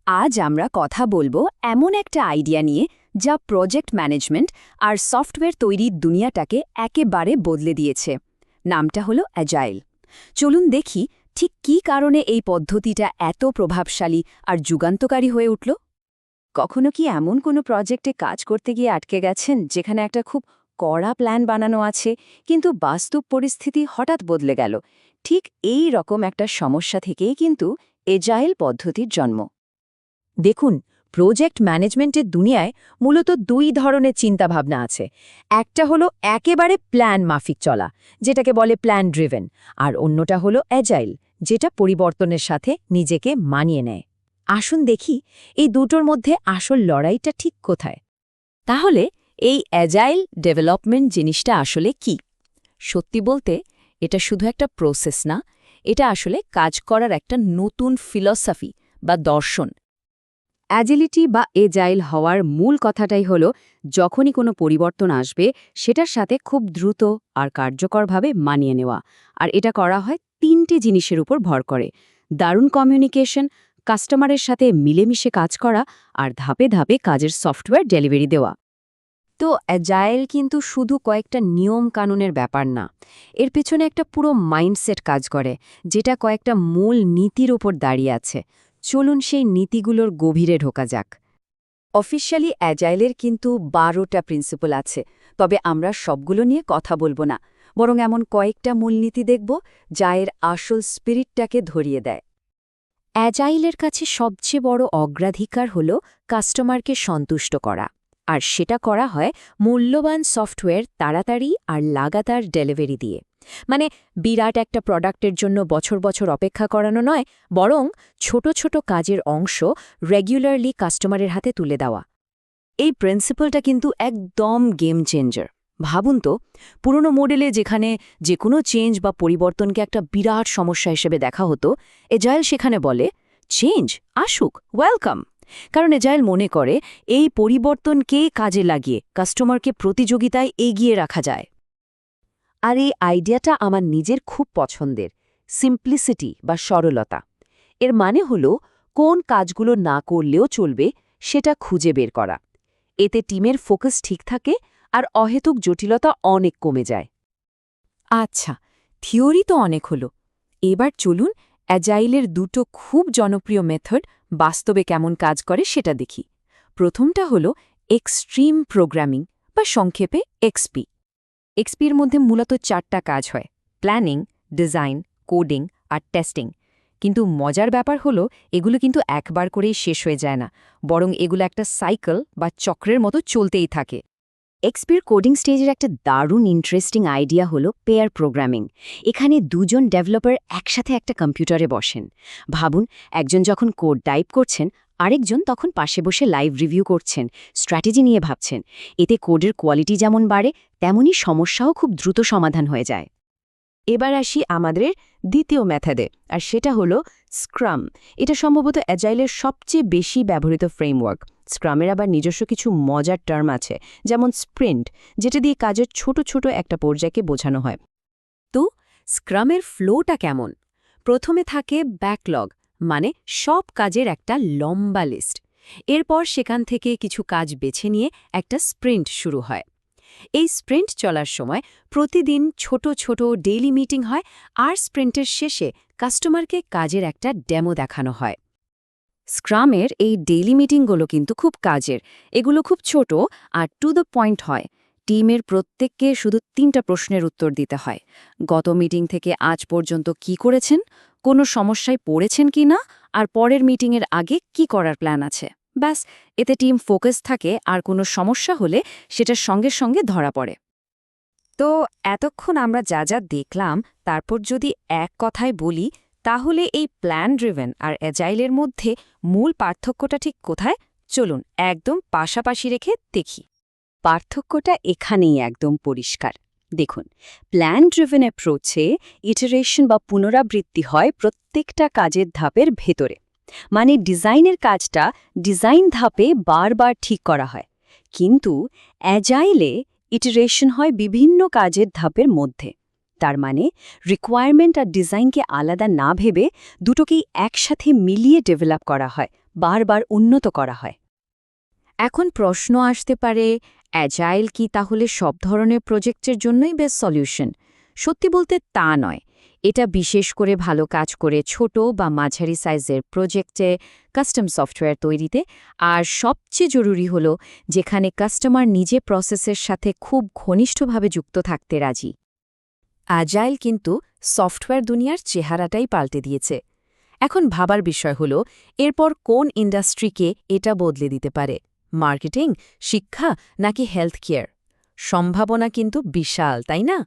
আজ আমরা কথা বলবো এমন একটা আইডিয়া নিয়ে যা প্রজেক্ট ম্যানেজমেন্ট আর সফটওয়্যার তৈরির দুনিয়াটাকে একেবারে বদলে দিয়েছে। নামটা হলো অ্যাজাইল। চলুন দেখি ঠিক কী কারণে এই পদ্ধতিটা এত প্রভাবশালী আর যুগান্তকারী হয়ে উঠল। কখনো কি এমন কোনো প্রজেক্টে কাজ করতে গিয়ে আটকে গেছেন যেখানে একটা খুব কড়া প্ল্যান বানানো আছে, কিন্তু বাস্তব পরিস্থিতি হঠাৎ বদলে গেল? ঠিক এই রকম একটা সমস্যা থেকেই কিন্তু এজাইল পদ্ধতির জন্ম। দেখুন, প্রজেক্ট ম্যানেজমেন্টের দুনিয়ায় মূলত দুই ধরনের চিন্তাভাবনা আছে। একটা হলো একেবারে প্ল্যান মাফিক চলা, যেটাকে বলে প্ল্যান ড্রিভেন, আর অন্যটা হলো অ্যাজাইল, যেটা পরিবর্তনের সাথে নিজেকে মানিয়ে নেয়। আসুন দেখি এই দুটোর মধ্যে আসল লড়াইটা ঠিক কোথায়। তাহলে এই অ্যাজাইল ডেভেলপমেন্ট জিনিসটা আসলে কি? সত্যি বলতে এটা শুধু একটা প্রসেস না, এটা আসলে কাজ করার একটা নতুন ফিলসফি বা দর্শন। অ্যাজিলিটি বা এজাইল হওয়ার মূল কথাটাই হলো যখনই কোনো পরিবর্তন আসবে সেটার সাথে খুব দ্রুত আর কার্যকরভাবে মানিয়ে নেওয়া। আর এটা করা হয় তিনটে জিনিসের উপর ভর করে: দারুণ কমিউনিকেশন, কাস্টমারের সাথে মিলেমিশে কাজ করা, আর ধাপে ধাপে কাজের সফটওয়্যার ডেলিভারি দেওয়া। তো অ্যাজাইল কিন্তু শুধু কয়েকটা নিয়ম কানুনের ব্যাপার না, এর পেছনে একটা পুরো মাইন্ডসেট কাজ করে, যেটা কয়েকটা মূল নীতির ওপর দাঁড়িয়ে আছে। চলুন সেই নীতিগুলোর গভীরে ঢোকা যাক। অফিশিয়ালি অ্যাজাইলের কিন্তু 12টা প্রিন্সিপাল আছে, তবে আমরা সবগুলো নিয়ে কথা বলবো না, বরং এমন কয়েকটা মূলনীতি দেখব যা এর আসল স্পিরিটটাকে ধরিয়ে দেয়। অ্যাজাইলের কাছে সবচেয়ে বড় অগ্রাধিকার হল কাস্টমারকে সন্তুষ্ট করা, আর সেটা করা হয় মূল্যবান সফটওয়্যার তাড়াতাড়ি আর লাগাতার ডেলিভারি দিয়ে। মানে বিরাট একটা প্রোডাক্টের জন্য বছর বছর অপেক্ষা করানো নয়, বরং ছোট ছোট কাজের অংশ রেগুলারলি কাস্টমারের হাতে তুলে দেওয়া। এই প্রিন্সিপালটা কিন্তু একদম গেম চেঞ্জার। ভাবুন তো, পুরনো মডেলে যেখানে যে কোনো চেঞ্জ বা পরিবর্তনকে একটা বিরাট সমস্যা হিসেবে দেখা হতো, এজাইল সেখানে বলে চেঞ্জ আসুক, ওয়েলকাম। কারণ এজাইল মনে করে এই পরিবর্তনকে কাজে লাগিয়ে কাস্টমারকে প্রতিযোগিতায় এগিয়ে রাখা যায়। আর এই আইডিয়াটা আমার নিজের খুব পছন্দের, সিম্পলিসিটি বা সরলতা। এর মানে হলো কোন কাজগুলো না করলেও চলবে সেটা খুঁজে বের করা। এতে টিমের ফোকাস ঠিক থাকে আর অহেতুক জটিলতা অনেক কমে যায়। আচ্ছা, থিওরি তো অনেক হলো, এবার চলুন অ্যাজাইলের দুটো খুব জনপ্রিয় মেথড বাস্তবে কেমন কাজ করে সেটা দেখি। প্রথমটা হলো এক্সট্রিম প্রোগ্রামিং বা সংক্ষেপে এক্সপি। এক্সপির মধ্যে মূলত 4টা কাজ হয়: প্ল্যানিং, ডিজাইন, কোডিং আর টেস্টিং। কিন্তু মজার ব্যাপার হলো এগুলো কিন্তু একবার করেই শেষ হয়ে যায় না, বরং এগুলো একটা সাইকেল বা চক্রের মতো চলতেই থাকে। এক্সপির কোডিং স্টেজের একটা দারুণ ইন্টারেস্টিং আইডিয়া হলো পেয়ার প্রোগ্রামিং। এখানে দুজন ডেভেলপার একসাথে একটা কম্পিউটারে বসেন। ভাবুন, একজন যখন কোড টাইপ করছেন, আরেকজন তখন পাশে বসে লাইভ রিভিউ করছেন, স্ট্র্যাটেজি নিয়ে ভাবছেন। এতে কোডের কোয়ালিটি যেমন বাড়ে, তেমনই সমস্যাও খুব দ্রুত সমাধান হয়ে যায়। এবার আসি আমাদের দ্বিতীয় মেথডে, আর সেটা হলো স্ক্রাম। এটা সম্ভবত অ্যাজাইলের সবচেয়ে বেশি ব্যবহৃত ফ্রেমওয়ার্ক। স্ক্রামের আবার নিজস্ব কিছু মজার টার্ম আছে, যেমন স্প্রিন্ট, যেটা দিয়ে কাজের ছোট ছোট একটা পর্যায়কে বোঝানো হয়। তো স্ক্রামের ফ্লোটা কেমন? প্রথমে থাকে ব্যাকলগ, মানে সব কাজের একটা লম্বা লিস্ট। এরপর সেখান থেকে কিছু কাজ বেছে নিয়ে একটা স্প্রিন্ট শুরু হয়। এই স্প্রিন্ট চলার সময় প্রতিদিন ছোট ছোট ডেইলি মিটিং হয়, আর স্প্রিন্টের শেষে কাস্টমারকে কাজের একটা ডেমো দেখানো হয়। স্ক্রামের এই ডেইলি মিটিংগুলো কিন্তু খুব কাজের। এগুলো খুব ছোট আর টু দ্য পয়েন্ট হয়। টিমের প্রত্যেককে শুধু 3টা প্রশ্নের উত্তর দিতে হয়: গত মিটিং থেকে আজ পর্যন্ত কি করেছেন, কোনো সমস্যায় পড়েছেন কি না, আর পরের মিটিংয়ের আগে কি করার প্ল্যান আছে। ব্যাস, এতে টিম ফোকাস থাকে আর কোনো সমস্যা হলে সেটা সঙ্গে সঙ্গে ধরা পড়ে। তো এতক্ষণ আমরা যা যা দেখলাম, তারপর যদি এক কথায় বলি, তাহলে এই প্ল্যান ড্রিভেন আর অ্যাজাইলের মধ্যে মূল পার্থক্যটা ঠিক কোথায়? চলুন একদম পাশাপাশি রেখে দেখি। পার্থক্যটা এখানেই একদম পরিষ্কার। দেখুন, প্ল্যান ড্রিভেন অ্যাপ্রোচে ইটারেশন বা পুনরাবৃত্তি হয় প্রত্যেকটা কাজের ধাপের ভেতরে। মানে ডিজাইনের কাজটা ডিজাইন ধাপে বারবার ঠিক করা হয়। কিন্তু অ্যাজাইলে ইটারেশন হয় বিভিন্ন কাজের ধাপের মধ্যে। তার মানে রিকোয়ারমেন্ট আর ডিজাইনকে আলাদা না ভেবে দুটোকেই একসাথে মিলিয়ে ডেভেলপ করা হয়, বারবার উন্নত করা হয়। এখন প্রশ্ন আসতে পারে, অ্যাজাইল কি তাহলে সব ধরনের প্রজেক্টের জন্যই বেস্ট সলিউশন? সত্যি বলতে তা নয়। এটা বিশেষ করে ভালো কাজ করে ছোট বা মাঝারি সাইজের প্রজেক্টে, কাস্টম সফটওয়্যার তৈরিতে, আর সবচেয়ে জরুরি হলো যেখানে কাস্টমার নিজে প্রসেসের সাথে খুব ঘনিষ্ঠভাবে যুক্ত থাকতে রাজি। অ্যাজাইল কিন্তু সফটওয়্যার দুনিয়ার চেহারাটাই পাল্টে দিয়েছে। এখন ভাবার বিষয় হলো এরপর কোন ইন্ডাস্ট্রিকে এটা বদলে দিতে পারে, মার্কেটিং, শিক্ষা নাকি হেলথ কেয়ার? সম্ভাবনা কিন্তু বিশাল, তাই না?